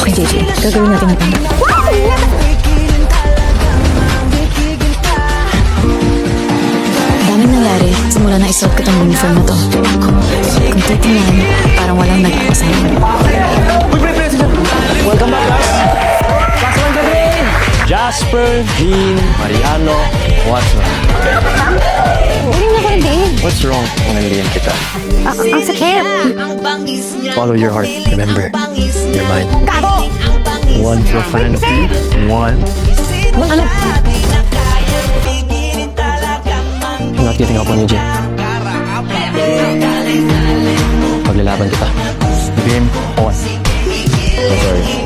Okay, JJ. Gagawin natin ang tama. Daming nangyari simula na isuot ko tong uniform na to. Kung titingnan, parang walang nag-aasama. Welcome back, guys! Class 1 ka din! Jasper, Dean, Mariano, what's wrong? Uli na ko din. What's wrong kung nandiyan kita? Ang sakit. Follow your heart. Remember, you're mine. Gago! One profanity, one. Ano? I'm not giving up on you, Jay. Paglalaban kita. Game on. I'm sorry.